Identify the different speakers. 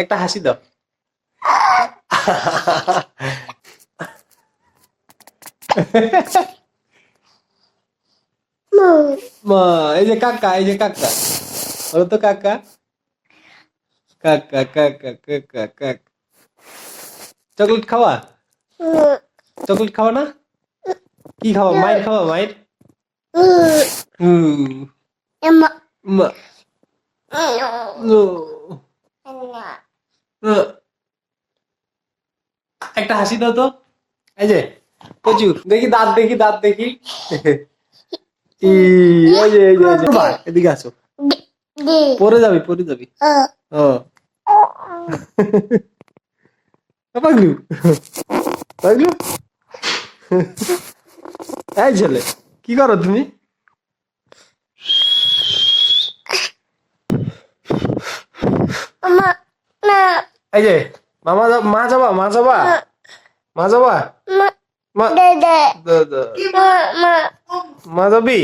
Speaker 1: একটা হাসি দাও। মা, এই যে কাকা, এই যে কাকা, বলো তো কাকা, কাকা কাকা কাকা কাকা। চকলেট খাওয়া? চকলেট খাওয়া না? কি খাওয়া? মাইর খাওয়া? মাইর? মা, নো। একটা হাসি দাও তো। এই যে কচু, দেখি দাঁত, দেখি দাঁত, দেখি। এই যে এই যে এই যে। বাহ, এদিকে আসো। পরে যাবি, পরে যাবি। ও পাগলু, পাগলু। এই ছেলে, কি করো তুমি? এই যে মামা, মা যাবা, মা যাবা, মা যাবা, মা, মা যাবি?